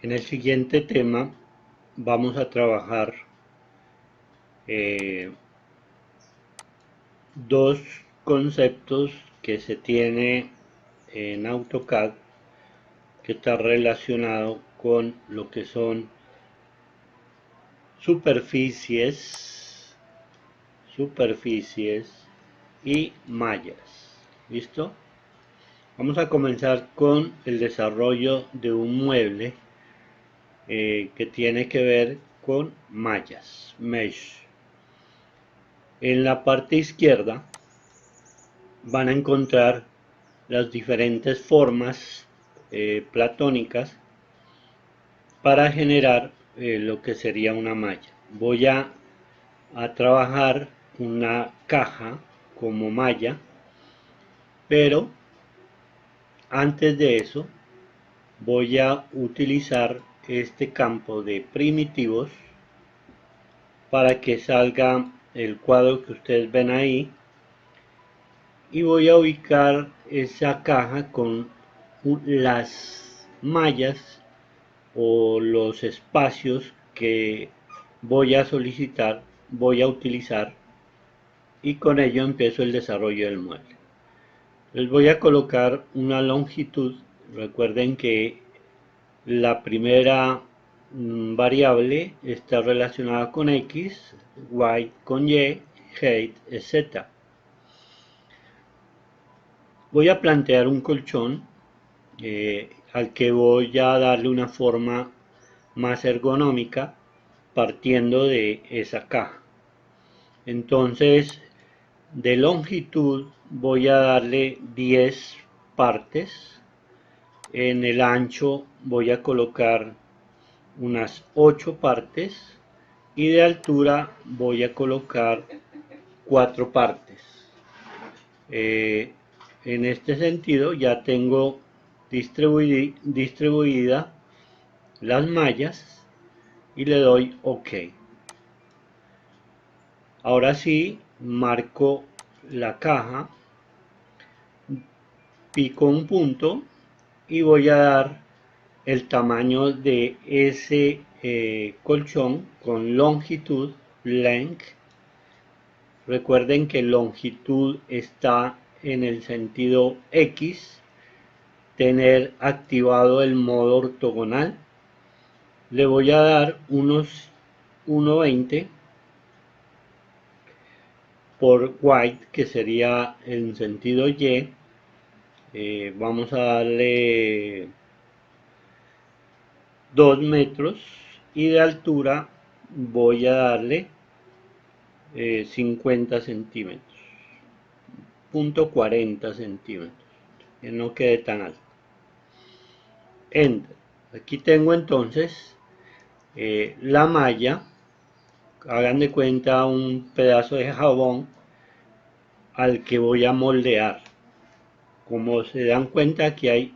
En el siguiente tema vamos a trabajar eh, dos conceptos que se tiene en AutoCAD que está relacionado con lo que son superficies y mallas. ¿Listo? Vamos a comenzar con el desarrollo de un mueble que tiene que ver con mallas, mesh. En la parte izquierda van a encontrar las diferentes formas platónicas para generar lo que sería una malla. Voy a trabajar una caja como malla, pero antes de eso voy a utilizar este campo de primitivos para que salga el cuadro que ustedes ven ahí, y voy a ubicar esa caja con las mallas o los espacios que voy a solicitar, voy a utilizar, y con ello empiezo el desarrollo del mueble. Les voy a colocar una longitud. Recuerden que la primera variable está relacionada con X, Y con Y, height es Z. Voy a plantear un colchón al que voy a darle una forma más ergonómica partiendo de esa caja. Entonces, de longitud voy a darle 10 partes. En el ancho voy a colocar unas 8 partes y de altura voy a colocar 4 partes. En este sentido ya tengo distribuida las mallas y le doy OK. Ahora sí, marco la caja, pico un punto y voy a dar el tamaño de ese colchón con longitud, length. Recuerden que longitud está en el sentido X, tener activado el modo ortogonal. Le voy a dar unos 1.20 por white, que sería en sentido Y. Vamos a darle 2 metros, y de altura voy a darle 50 centímetros, punto 40 centímetros, que no quede tan alto. Enter. Aquí tengo entonces la malla. Hagan de cuenta un pedazo de jabón al que voy a moldear. Como se dan cuenta, aquí hay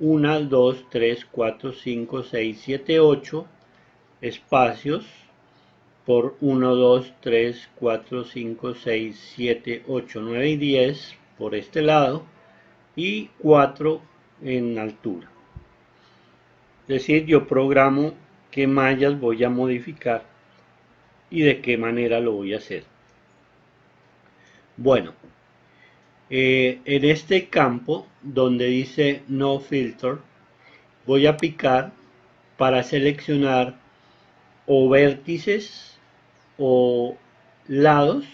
1, 2, 3, 4, 5, 6, 7, 8 espacios por 1, 2, 3, 4, 5, 6, 7, 8, 9 y 10 por este lado, y 4 en altura. Es decir, yo programo qué mallas voy a modificar y de qué manera lo voy a hacer. Bueno, en este campo donde dice No Filter, voy a picar para seleccionar o vértices o lados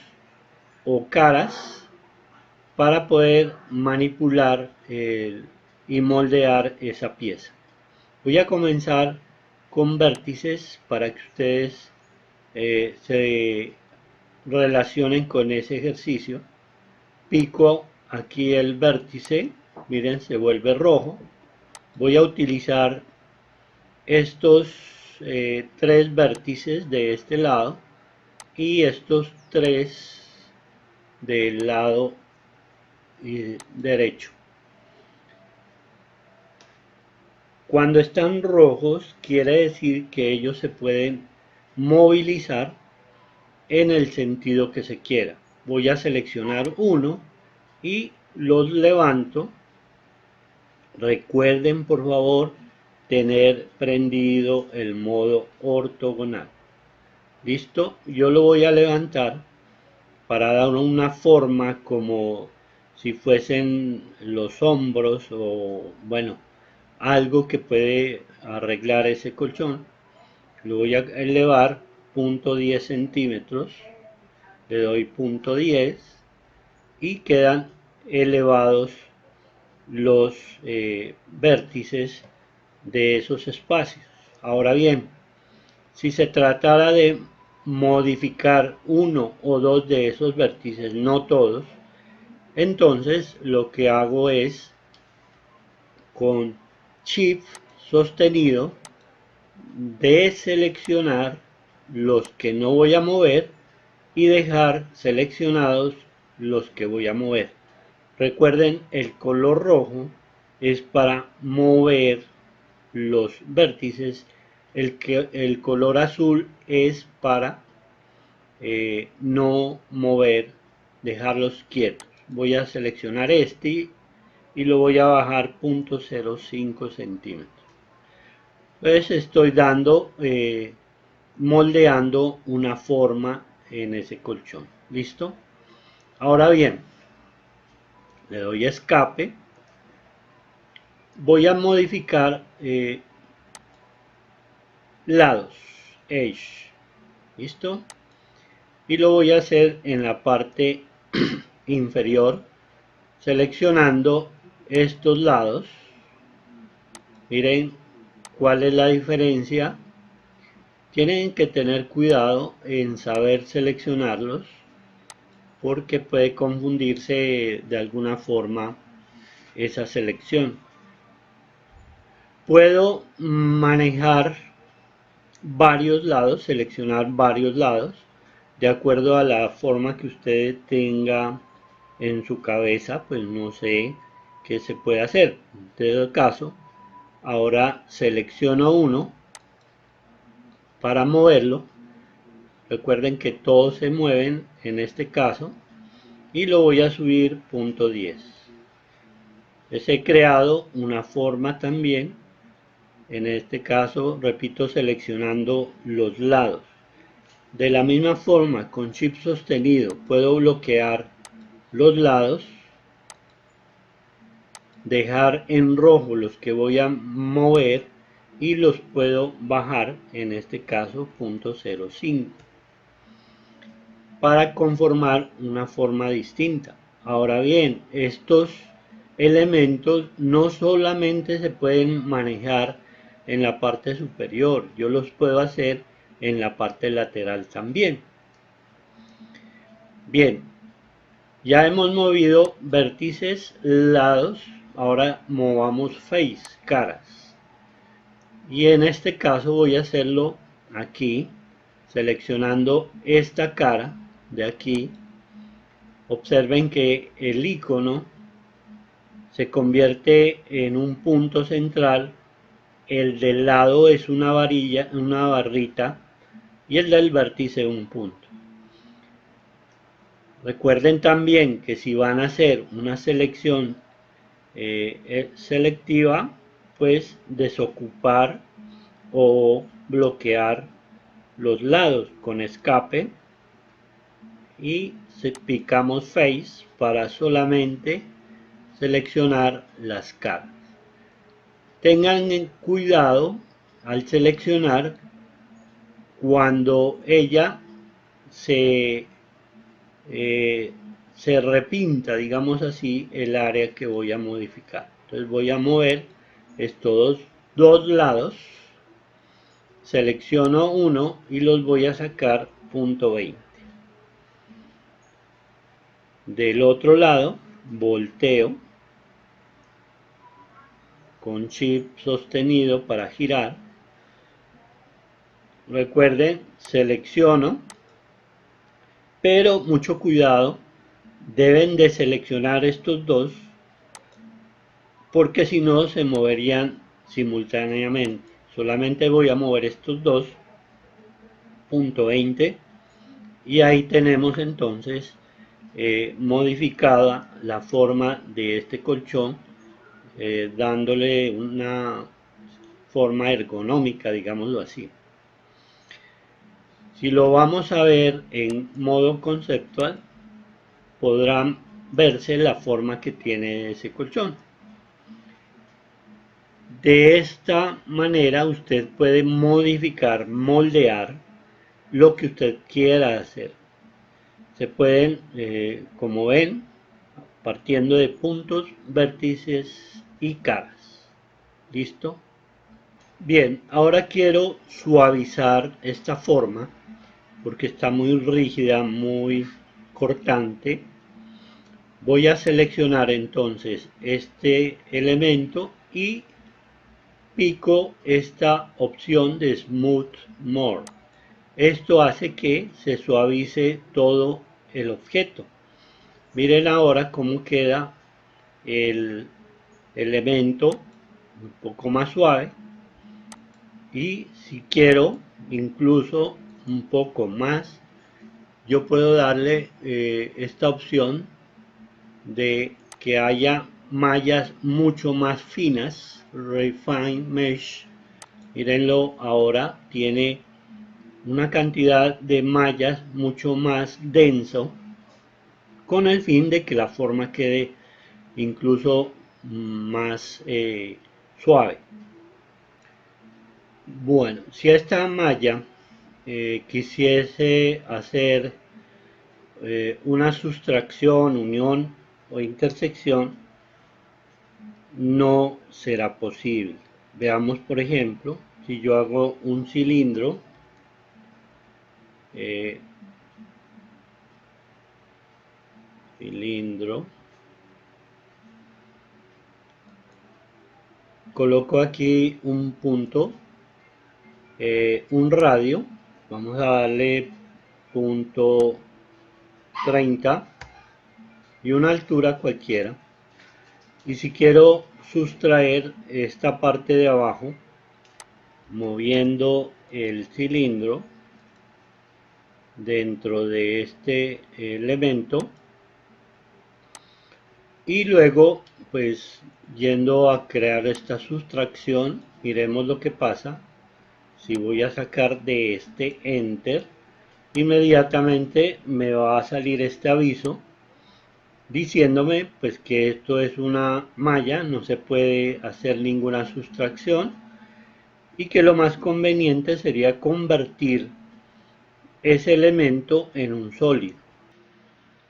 o caras para poder manipular y moldear esa pieza. Voy a comenzar con vértices para que ustedes se relacionen con ese ejercicio. Pico aquí el vértice, miren, se vuelve rojo. Voy a utilizar estos 3 vértices de este lado y estos 3 del lado derecho. Cuando están rojos quiere decir que ellos se pueden movilizar en el sentido que se quiera. Voy a seleccionar uno y los levanto. Recuerden por favor tener prendido el modo ortogonal. ¿Listo? Yo lo voy a levantar para dar una forma como si fuesen los hombros o bueno, algo que puede arreglar ese colchón. Lo voy a elevar 0.10 centímetros, le doy 0.10 y quedan elevados los vértices de esos espacios. Ahora bien, si se tratara de modificar uno o dos de esos vértices, no todos, entonces lo que hago es con Shift sostenido deseleccionar los que no voy a mover y dejar seleccionados los que voy a mover. Recuerden, el color rojo es para mover los vértices, el color azul es para no mover, dejarlos quietos. Voy a seleccionar este y lo voy a bajar 0.05 centímetros. Entonces estoy dando, moldeando una forma en ese colchón. ¿Listo? Ahora bien, le doy a escape. Voy a modificar lados, edge. ¿Listo? Y lo voy a hacer en la parte inferior, seleccionando estos lados. Miren cuál es la diferencia. Tienen que tener cuidado en saber seleccionarlos porque puede confundirse de alguna forma esa selección. Puedo manejar varios lados, seleccionar varios lados de acuerdo a la forma que usted tenga en su cabeza, pues no sé qué se puede hacer. En todo caso, ahora selecciono uno para moverlo. Recuerden que todos se mueven en este caso y lo voy a subir 0.10. Les he creado una forma también, en este caso repito seleccionando los lados. De la misma forma, con Shift sostenido puedo bloquear los lados, dejar en rojo los que voy a mover y los puedo bajar, en este caso 0.05, para conformar una forma distinta. Ahora bien, estos elementos no solamente se pueden manejar en la parte superior, yo los puedo hacer en la parte lateral también. Bien, ya hemos movido vértices, lados, ahora movamos face, caras. Y en este caso voy a hacerlo aquí, seleccionando esta cara de aquí. Observen que el icono se convierte en un punto central, el del lado es una varilla, una barrita, y el del vértice un punto. Recuerden también que si van a hacer una selección selectiva, pues desocupar o bloquear los lados con escape y picamos face para solamente seleccionar las caras. Tengan cuidado al seleccionar cuando ella se repinta, digamos así, el área que voy a modificar. Entonces voy a mover estos dos lados, selecciono uno y los voy a sacar 0.20. Del otro lado volteo con Shift sostenido para girar. Recuerden, selecciono, pero mucho cuidado, deben de seleccionar estos dos porque si no se moverían simultáneamente. Solamente voy a mover estos dos, 0.20, y ahí tenemos entonces modificada la forma de este colchón, dándole una forma ergonómica, digámoslo así. Si lo vamos a ver en modo conceptual, podrán verse la forma que tiene ese colchón. De esta manera usted puede modificar, moldear lo que usted quiera hacer. Se pueden, como ven, partiendo de puntos, vértices y caras. ¿Listo? Bien, ahora quiero suavizar esta forma porque está muy rígida, muy cortante. Voy a seleccionar entonces este elemento y pico esta opción de Smooth More. Esto hace que se suavice todo el objeto. Miren ahora cómo queda el elemento un poco más suave, y si quiero incluso un poco más, yo puedo darle esta opción de que haya mallas mucho más finas, Refine Mesh. Mírenlo, ahora tiene una cantidad de mallas mucho más denso, con el fin de que la forma quede incluso más suave. Bueno, si esta malla quisiese hacer una sustracción, unión o intersección, no será posible. Veamos, por ejemplo, si yo hago un cilindro, eh, coloco aquí un punto, un radio, vamos a darle punto 30 y una altura cualquiera. Y si quiero sustraer esta parte de abajo, moviendo el cilindro dentro de este elemento, y luego pues yendo a crear esta sustracción, miremos lo que pasa. Si voy a sacar de este Enter, inmediatamente me va a salir este aviso diciéndome pues que esto es una malla, no se puede hacer ninguna sustracción, y que lo más conveniente sería convertir ese elemento en un sólido.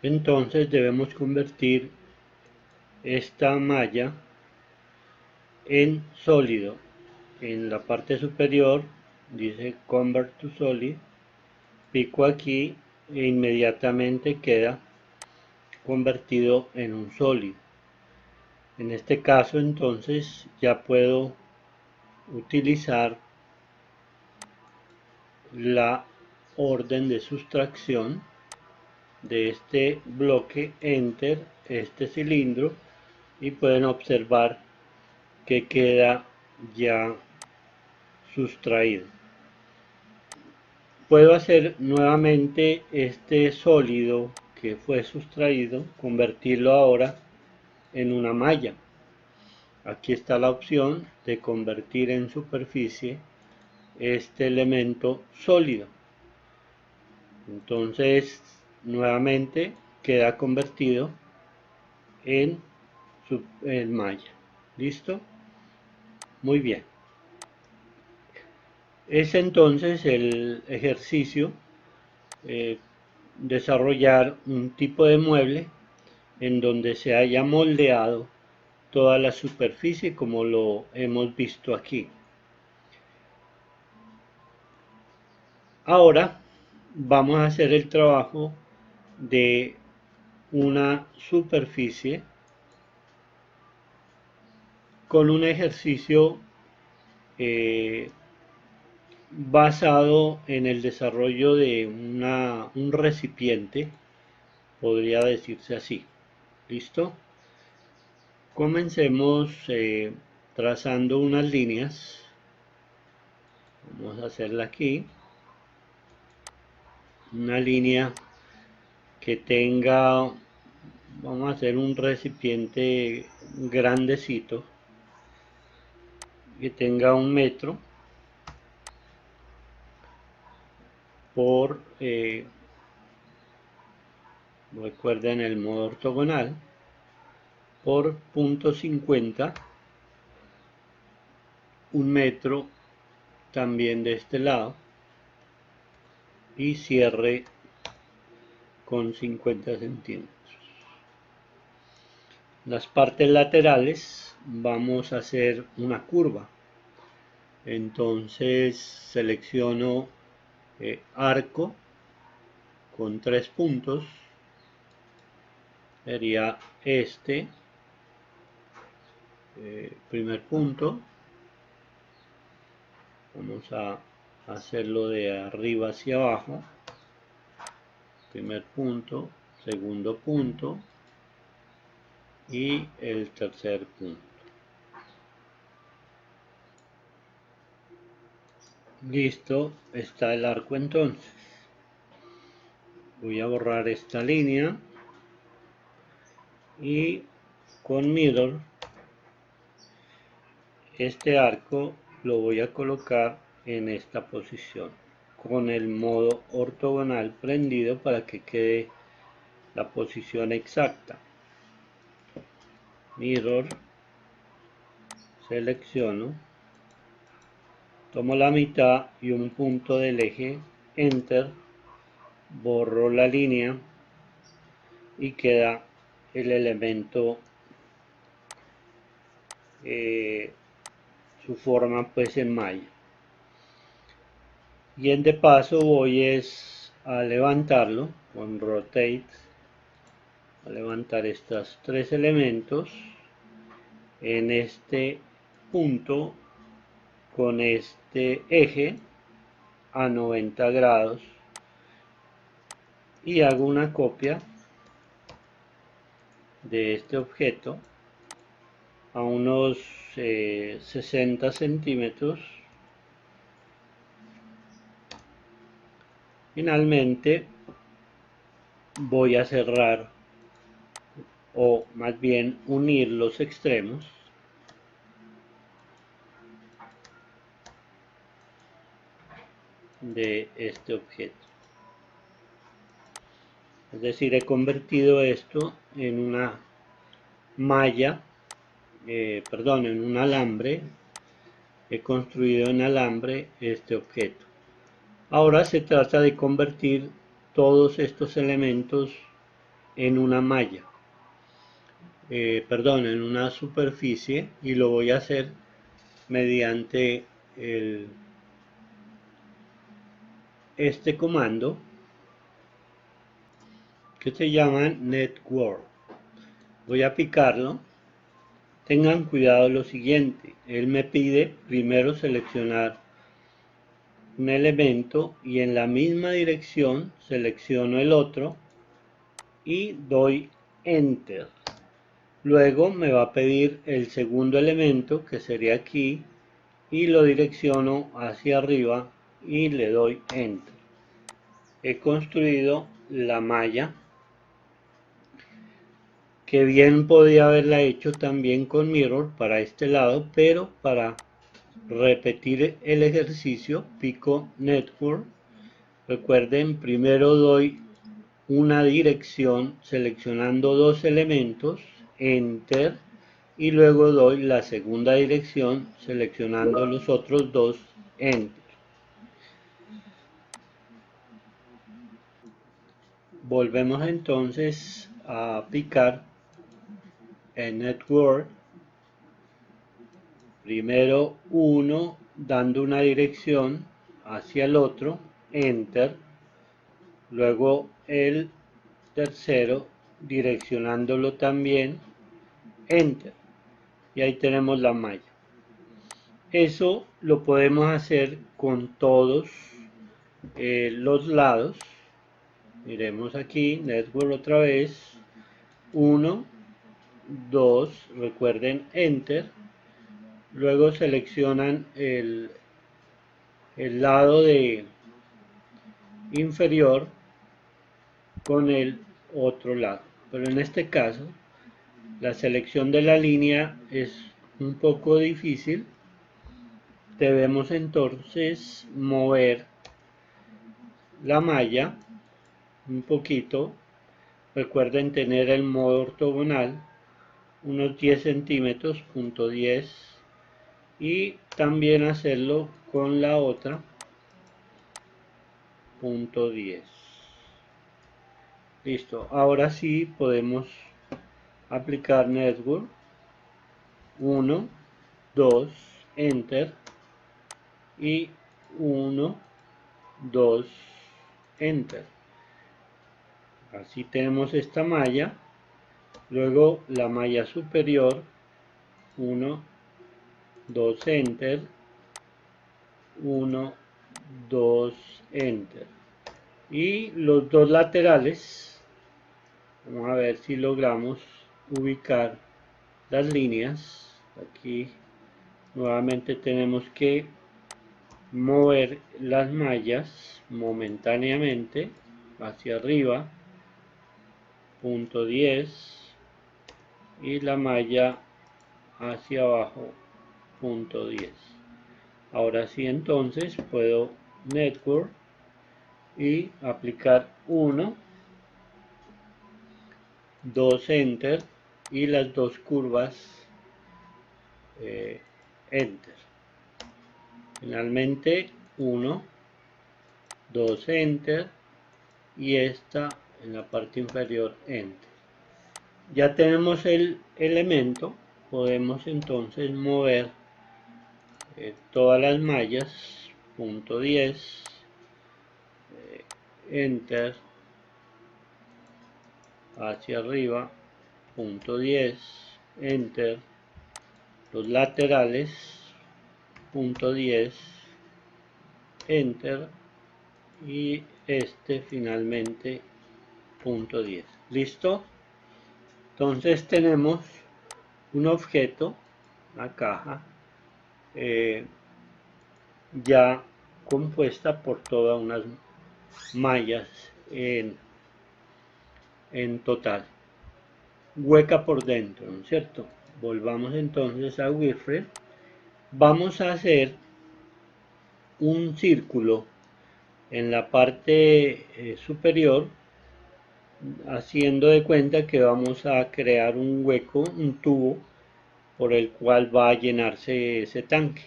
Entonces debemos convertir esta malla en sólido. En la parte superior dice Convert to Solid, pico aquí e inmediatamente queda convertido en un sólido. En este caso entonces ya puedo utilizar la orden de sustracción de este bloque, Enter, este cilindro, y pueden observar que queda ya sustraído. Puedo hacer nuevamente este sólido que fue sustraído, convertirlo ahora en una malla. Aquí está la opción de convertir en superficie este elemento sólido. Entonces nuevamente queda convertido en malla. ¿Listo? Muy bien. Es entonces el ejercicio desarrollar un tipo de mueble en donde se haya moldeado toda la superficie como lo hemos visto aquí. Ahora vamos a hacer el trabajo de una superficie con un ejercicio basado en el desarrollo de un recipiente, podría decirse así. ¿Listo? Comencemos trazando unas líneas. Vamos a hacerla aquí. Una línea que tenga, vamos a hacer un recipiente grandecito. que tenga 1 metro por, recuerden el modo ortogonal, por .50, 1 metro también de este lado, y cierre con 50 centímetros. Las partes laterales vamos a hacer una curva, entonces selecciono arco con 3 puntos, sería este, primer punto, vamos a hacerlo de arriba hacia abajo, primer punto, segundo punto y el tercer punto. Listo, está el arco entonces. Voy a borrar esta línea y con Mirror este arco lo voy a colocar en esta posición con el modo ortogonal prendido para que quede la posición exacta. Mirror, selecciono, tomo la mitad y un punto del eje, Enter, borro la línea y queda el elemento, su forma pues en malla. Y de paso voy a levantarlo con Rotate, a levantar estos 3 elementos en este punto con este eje a 90 grados y hago una copia de este objeto a unos 60 centímetros. Finalmente voy a cerrar, o más bien unir los extremos de este objeto. Es decir, he convertido esto en una malla, en un alambre. He construido en alambre este objeto. Ahora se trata de convertir todos estos elementos en una malla, en una superficie, y lo voy a hacer mediante este comando que se llama Network. Voy a picarlo. Tengan cuidado lo siguiente, él me pide primero seleccionar un elemento y en la misma dirección selecciono el otro y doy Enter. Luego me va a pedir el segundo elemento, que sería aquí, y lo direcciono hacia arriba y le doy Enter. He construido la malla, que bien podía haberla hecho también con Mirror para este lado, pero para repetir el ejercicio pico Network. Recuerden, primero doy una dirección seleccionando 2 elementos, Enter, y luego doy la segunda dirección seleccionando los otros 2, Enter. Volvemos entonces a picar en Network. Primero uno dando una dirección hacia el otro, Enter. Luego el tercero direccionándolo también, Enter. Y ahí tenemos la malla. Eso lo podemos hacer con todos los lados. Miremos aquí, Network otra vez. 1, 2, recuerden Enter. Luego seleccionan el lado inferior con el otro lado. Pero en este caso, la selección de la línea es un poco difícil. debemos entonces mover la malla un poquito. Recuerden tener el modo ortogonal, unos 10 centímetros, punto 10, y también hacerlo con la otra, punto 10. Listo, ahora sí podemos aplicar network. 1, 2, enter, y 1, 2, enter. Así tenemos esta malla. Luego la malla superior, 1, 2, enter, 1, 2, enter. Y los dos laterales, vamos a ver si logramos ubicar las líneas. Aquí nuevamente tenemos que mover las mallas momentáneamente hacia arriba, punto 10, y la malla hacia abajo, punto 10. Ahora sí, entonces puedo network y aplicar 1, 2, enter, y las dos curvas, enter. Finalmente 1, 2, enter, y esta en la parte inferior, enter. Ya tenemos el elemento. Podemos entonces mover todas las mallas, punto 10, enter, hacia arriba, punto 10, enter, los laterales, punto 10, enter, y este finalmente, punto 10. ¿Listo? Entonces tenemos un objeto, una caja, ya compuesta por todas unas mallas en total, hueca por dentro, ¿no es cierto? Volvamos entonces a Wireframe. Vamos a hacer un círculo en la parte superior, haciendo de cuenta que vamos a crear un hueco, un tubo, por el cual va a llenarse ese tanque.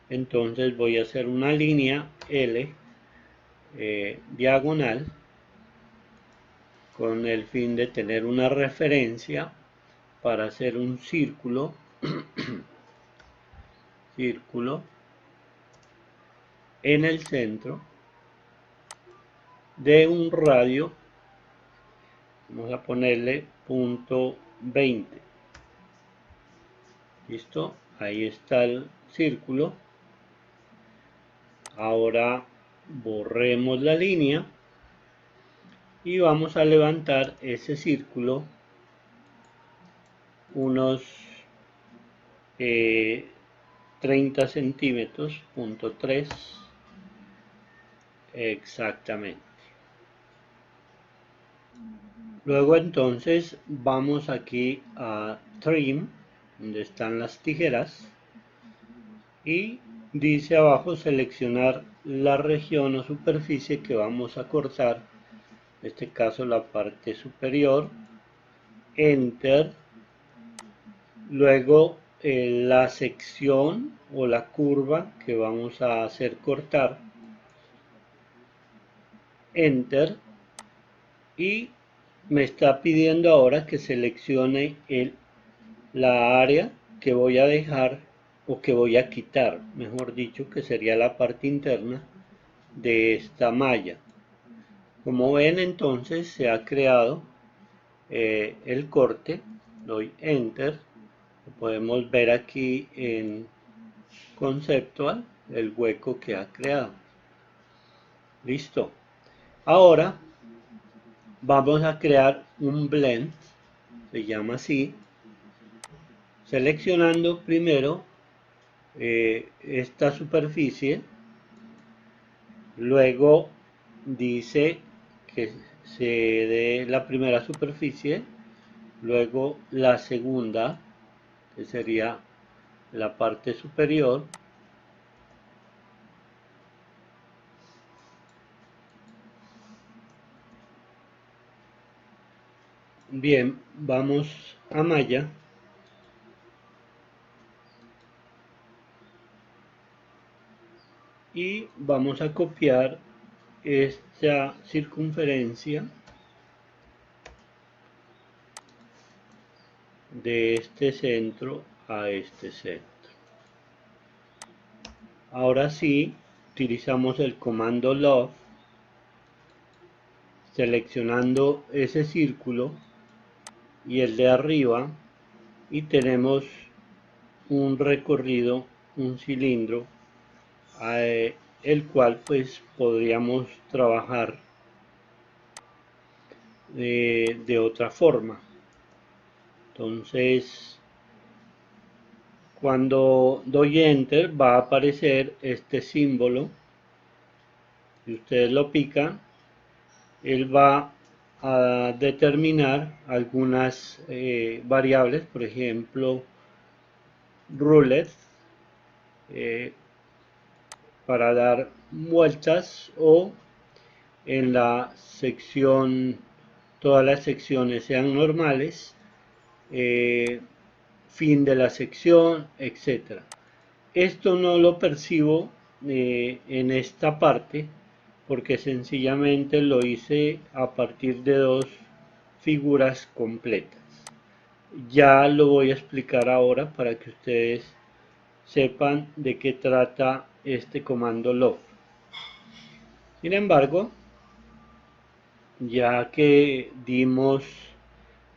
Entonces voy a hacer una línea L diagonal, con el fin de tener una referencia para hacer un círculo en el centro de un radio. Vamos a ponerle punto 20. Listo, ahí está el círculo. Ahora borremos la línea y vamos a levantar ese círculo unos 30 centímetros, punto 3, exactamente. Luego entonces vamos aquí a Trim, donde están las tijeras, y dice abajo seleccionar la región o superficie que vamos a cortar, en este caso la parte superior, enter. Luego la sección o la curva que vamos a hacer cortar, enter, y me está pidiendo ahora que seleccione la área que voy a dejar, o que voy a quitar, mejor dicho, que sería la parte interna de esta malla. Como ven, entonces se ha creado el corte. Doy enter, lo podemos ver aquí en conceptual, el hueco que ha creado. Listo. Ahora vamos a crear un blend, se llama así, seleccionando primero esta superficie. Luego dice que se dé la primera superficie, luego la segunda, que sería la parte superior, Bien, vamos a Maya y vamos a copiar esta circunferencia de este centro a este centro. Ahora sí, utilizamos el comando LOF, seleccionando ese círculo y el de arriba, y tenemos un recorrido, un cilindro, el cual pues podríamos trabajar de otra forma. Entonces, cuando doy enter va a aparecer este símbolo. Si ustedes lo pican, él va a determinar algunas variables, por ejemplo, roulette, eh, para dar vueltas, o en la sección, todas las secciones sean normales, fin de la sección, etcétera. Esto no lo percibo en esta parte porque sencillamente lo hice a partir de dos figuras completas. Ya lo voy a explicar ahora para que ustedes sepan de qué trata este comando LOF. Sin embargo, ya que dimos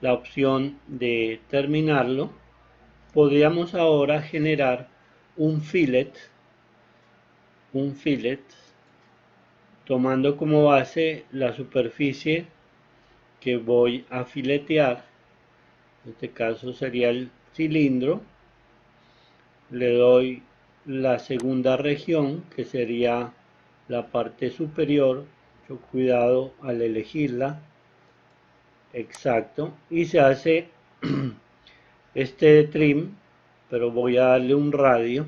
la opción de terminarlo, podríamos ahora generar un fillet tomando como base la superficie que voy a filetear. En este caso sería el cilindro. Le doy la segunda región, que sería la parte superior. Mucho cuidado al elegirla. Exacto. Y se hace este trim, pero voy a darle un radio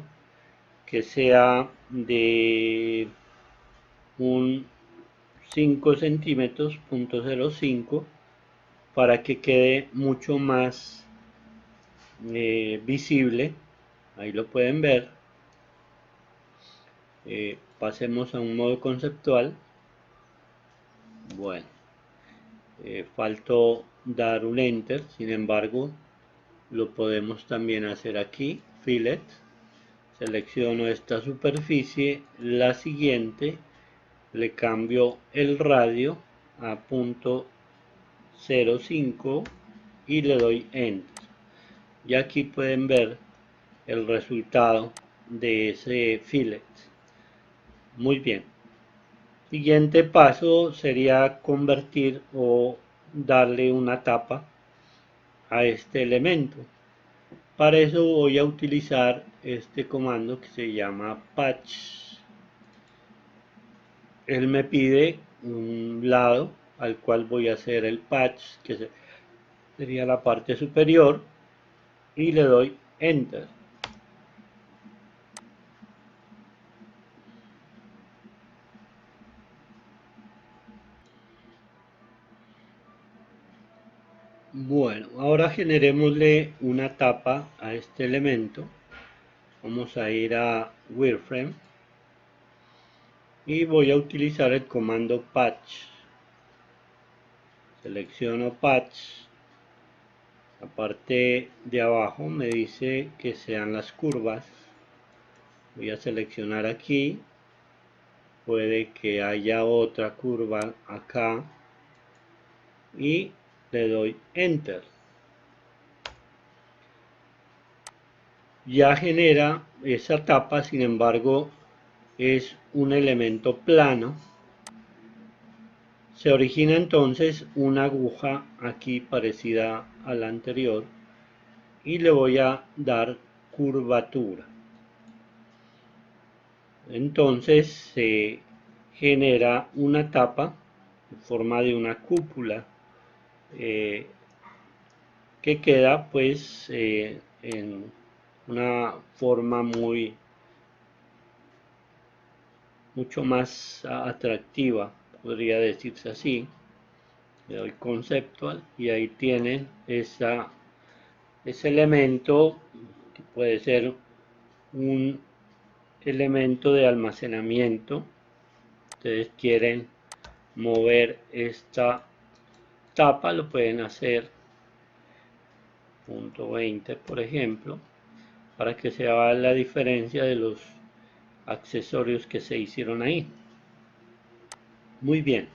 que sea de un 5 centímetros, .05, para que quede mucho más visible. Ahí lo pueden ver. Pasemos a un modo conceptual. Bueno, faltó dar un enter, sin embargo lo podemos también hacer aquí. Fillet, selecciono esta superficie, la siguiente, le cambio el radio a .05 y le doy enter. Y aquí pueden ver el resultado de ese fillet. Muy bien. Siguiente paso sería convertir o darle una tapa a este elemento. Para eso voy a utilizar este comando que se llama patch. Él me pide un lado al cual voy a hacer el patch, que sería la parte superior, y le doy enter. Bueno, ahora generémosle una tapa a este elemento. Vamos a ir a wireframe y voy a utilizar el comando patch. Selecciono patch. La parte de abajo me dice que sean las curvas. Voy a seleccionar aquí. Puede que haya otra curva acá y le doy enter. Ya genera esa tapa, sin embargo es un elemento plano. Se origina entonces una aguja aquí parecida a la anterior y le voy a dar curvatura. Entonces se genera una tapa en forma de una cúpula que queda pues en una forma mucho más atractiva, podría decirse así. le doy conceptual y ahí tienen ese elemento que puede ser un elemento de almacenamiento. Ustedes quieren mover esta tapa, lo pueden hacer punto 20 por ejemplo, para que se vea la diferencia de los accesorios que se hicieron ahí. Muy bien.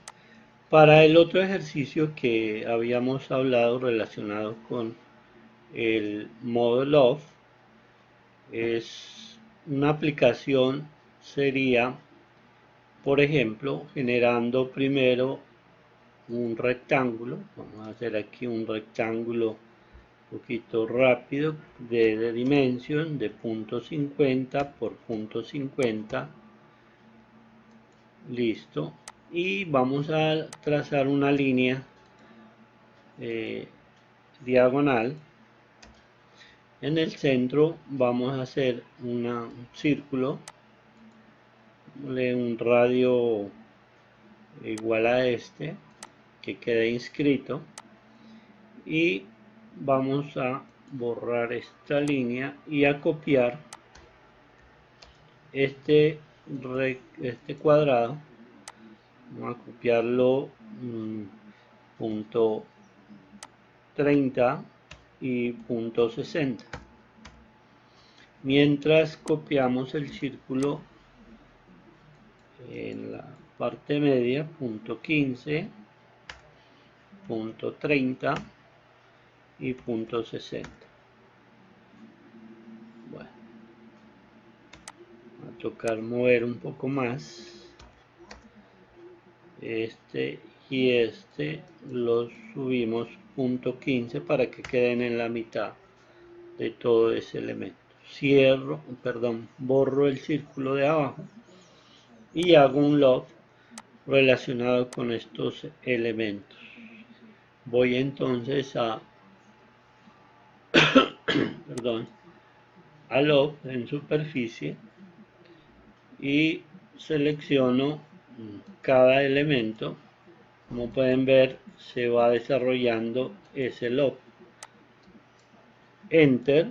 Para el otro ejercicio que habíamos hablado relacionado con el modo Love, es una aplicación, sería, por ejemplo, generando primero un rectángulo. Vamos a hacer aquí un rectángulo un poquito rápido de dimensión de punto 50 por punto 50. Listo. Y vamos a trazar una línea diagonal. En el centro vamos a hacer un círculo de un radio igual a este que quede inscrito, y vamos a borrar esta línea y a copiar este cuadrado. Vamos a copiarlo punto 30 y punto 60. Mientras copiamos el círculo en la parte media, punto 15, punto 30 y punto 60. Bueno, va a tocar mover un poco más. Este y este los subimos punto 15 para que queden en la mitad de todo ese elemento. Borro el círculo de abajo y hago un log relacionado con estos elementos. Voy entonces a log en superficie y selecciono cada elemento. Como pueden ver, se va desarrollando ese log. Enter,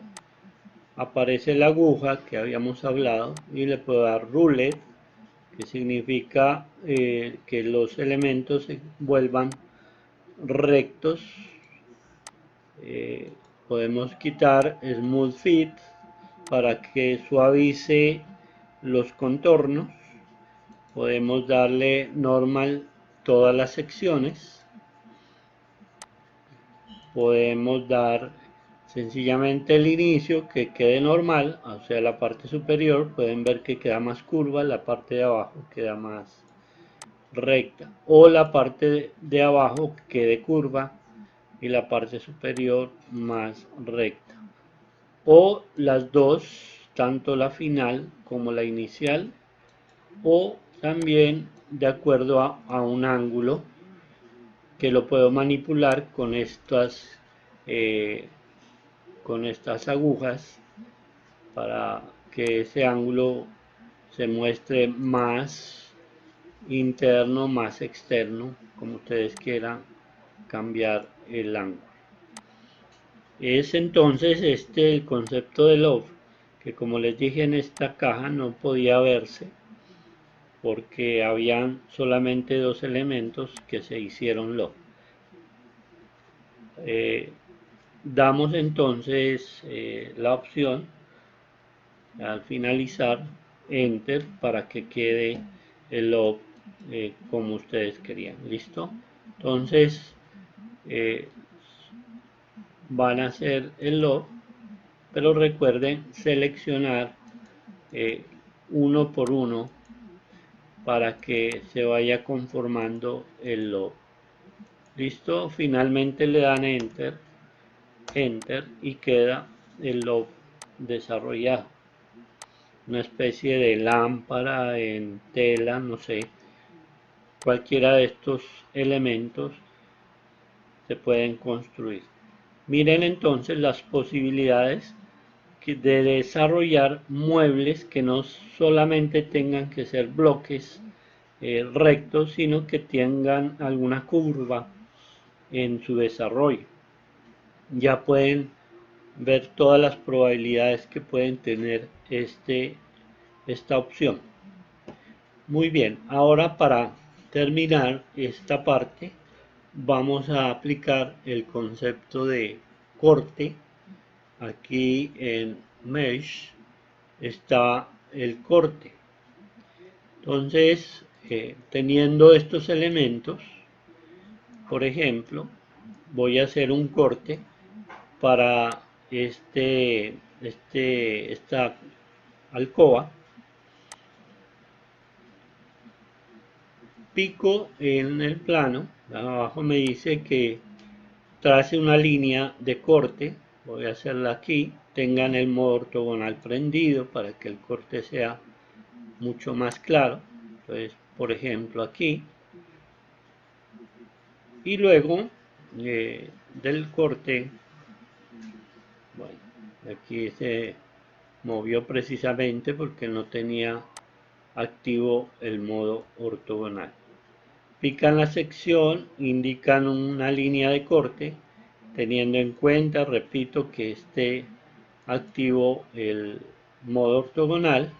aparece la aguja que habíamos hablado y le puedo dar roulette, que significa que los elementos se vuelvan rectos. Podemos quitar Smooth Fit para que suavice los contornos. Podemos darle Normal todas las secciones. Podemos dar sencillamente el inicio que quede normal, o sea la parte superior. Pueden ver que queda más curva, la parte de abajo queda más recta, o la parte de abajo quede curva y la parte superior más recta, o las dos, tanto la final como la inicial, o también de acuerdo a un ángulo que lo puedo manipular con estas agujas para que ese ángulo se muestre más interno, más externo, como ustedes quieran cambiar el ángulo. Es entonces el concepto de love, que como les dije, en esta caja no podía verse porque habían solamente dos elementos que se hicieron love. Damos entonces la opción al finalizar enter para que quede el log como ustedes querían. Listo. Entonces van a hacer el log, pero recuerden seleccionar uno por uno para que se vaya conformando el log. Listo. Finalmente le dan enter y queda el log desarrollado. Una especie de lámpara en tela, no sé, cualquiera de estos elementos se pueden construir. Miren entonces las posibilidades de desarrollar muebles que no solamente tengan que ser bloques rectos, sino que tengan alguna curva en su desarrollo. Ya pueden ver todas las probabilidades que pueden tener esta opción. Muy bien, ahora para terminar esta parte vamos a aplicar el concepto de corte. Aquí en Mesh está el corte. Entonces, teniendo estos elementos, por ejemplo, voy a hacer un corte para esta alcoba. Pico en el plano, abajo me dice que trace una línea de corte, voy a hacerla aquí, tengan el modo ortogonal prendido para que el corte sea mucho más claro. Entonces, por ejemplo, aquí, y luego del corte, bueno, aquí se movió precisamente porque no tenía activo el modo ortogonal. Pican la sección, indican una línea de corte, teniendo en cuenta, repito, que esté activo el modo ortogonal.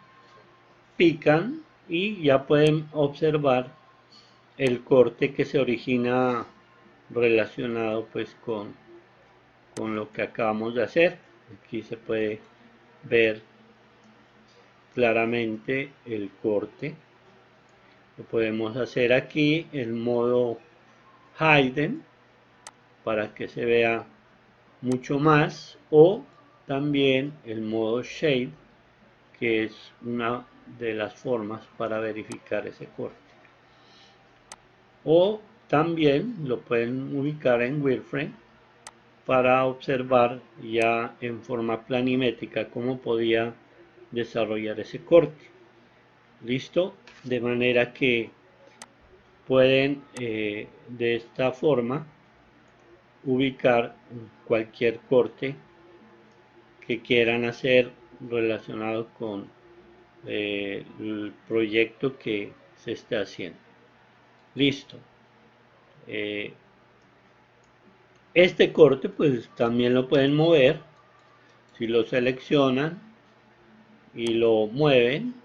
Pican y ya pueden observar el corte que se origina relacionado pues con lo que acabamos de hacer. Aquí se puede ver claramente el corte. Lo podemos hacer aquí en modo hidden para que se vea mucho más, o también el modo shade, que es una de las formas para verificar ese corte. O también lo pueden ubicar en wireframe para observar ya en forma planimétrica cómo podía desarrollar ese corte. Listo, de manera que pueden de esta forma ubicar cualquier corte que quieran hacer relacionado con el proyecto que se está haciendo. Listo. Este corte pues también lo pueden mover. Si lo seleccionan y lo mueven,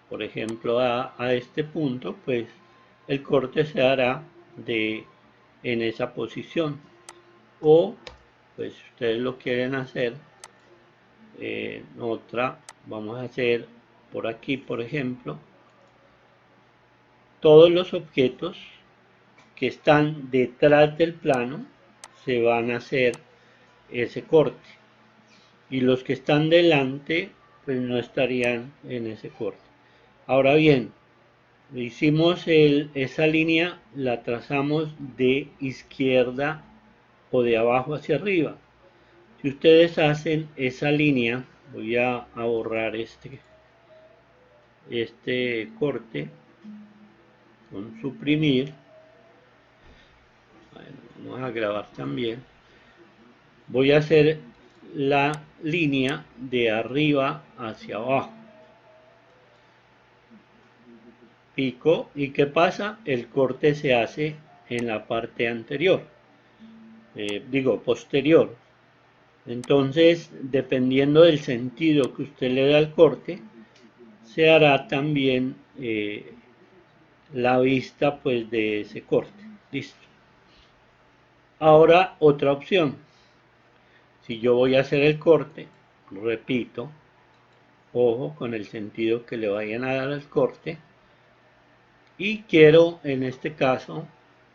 por ejemplo a este punto, pues el corte se hará en esa posición. O pues si ustedes lo quieren hacer otra, vamos a hacer por aquí, por ejemplo, todos los objetos que están detrás del plano se van a hacer ese corte, y los que están delante pues no estarían en ese corte. Ahora bien, hicimos esa línea, la trazamos de izquierda o de abajo hacia arriba. Si ustedes hacen esa línea, voy a borrar este corte con suprimir. Bueno, vamos a grabar también. Voy a hacer la línea de arriba hacia abajo. Pico, y ¿qué pasa? El corte se hace en la parte anterior, posterior. Entonces, dependiendo del sentido que usted le da al corte, se hará también la vista pues de ese corte. Listo. Ahora otra opción. Si yo voy a hacer el corte, repito, ojo con el sentido que le vayan a dar al corte, y quiero en este caso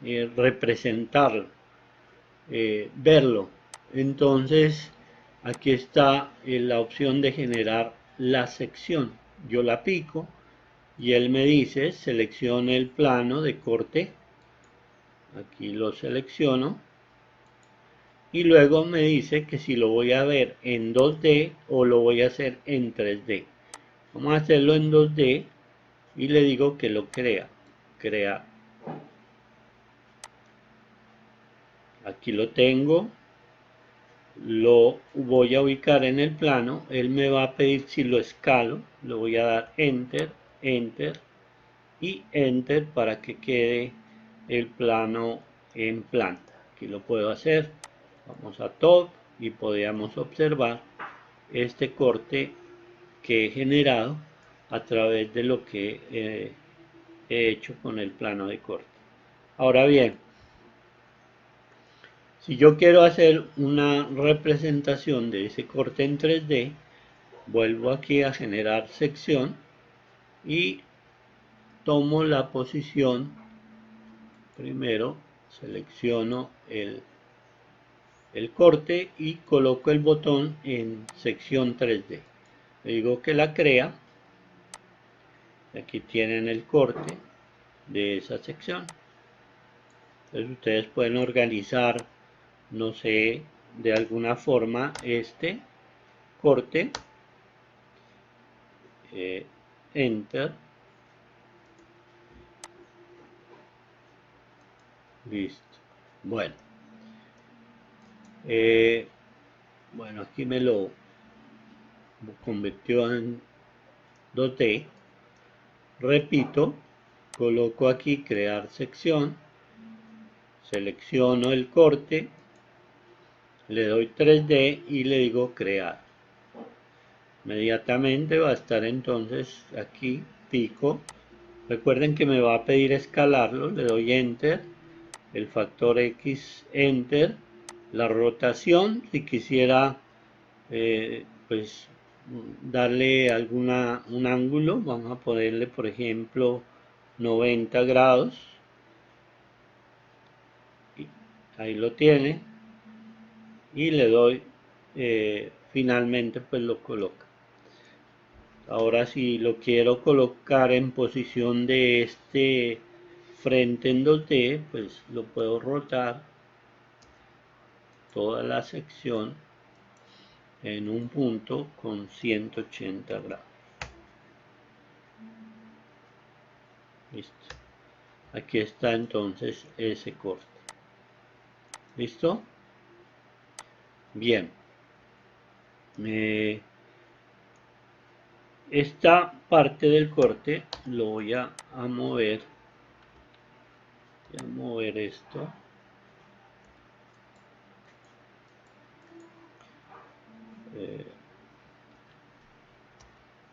representarlo, verlo. Entonces aquí está la opción de generar la sección. Yo la pico y él me dice seleccione el plano de corte. Aquí lo selecciono y luego me dice que si lo voy a ver en 2D o lo voy a hacer en 3D. Vamos a hacerlo en 2D y le digo que lo crea. Aquí lo tengo, lo voy a ubicar en el plano. Él me va a pedir si lo escalo, le voy a dar enter, enter y enter para que quede el plano en planta. Aquí lo puedo hacer. Vamos a Top y podemos observar este corte que he generado a través de lo que he hecho con el plano de corte. Ahora bien, si yo quiero hacer una representación de ese corte en 3D, vuelvo aquí a generar sección y tomo la posición. Primero selecciono el corte y coloco el botón en sección 3D. Le digo que la crea. Aquí tienen el corte de esa sección. Entonces ustedes pueden organizar, no sé, de alguna forma este corte. Enter. Listo. Bueno. Bueno, aquí me lo convirtió en 2D. Repito, coloco aquí crear sección, selecciono el corte, le doy 3D y le digo crear. Inmediatamente va a estar entonces aquí, pico. Recuerden que me va a pedir escalarlo, le doy enter, el factor X enter, la rotación, si quisiera pues darle un ángulo, vamos a ponerle por ejemplo 90 grados, ahí lo tiene, y le doy finalmente pues lo coloca. Ahora si lo quiero colocar en posición de este frente en 2D, pues lo puedo rotar toda la sección en un punto con 180 grados. Listo. Aquí está entonces ese corte. ¿Listo? Bien. Esta parte del corte lo voy a mover. Voy a mover esto.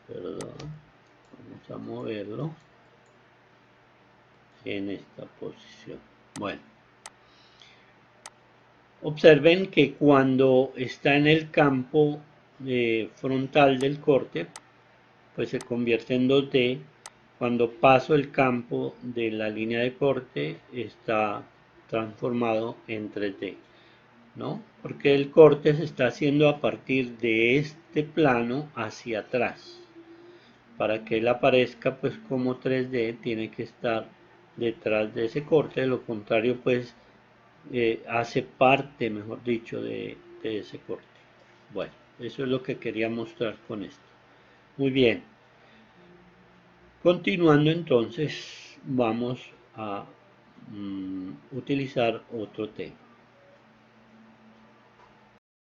Perdón. Vamos a moverlo en esta posición. Bueno. Observen que cuando está en el campo frontal del corte, pues se convierte en 2D. Cuando paso el campo de la línea de corte, está transformado en 3D, ¿no? Porque el corte se está haciendo a partir de este plano hacia atrás. Para que él aparezca pues como 3D, tiene que estar detrás de ese corte, de lo contrario pues hace parte, mejor dicho, de ese corte. Bueno, eso es lo que quería mostrar con esto. Muy bien. Continuando entonces, vamos a utilizar otro tema.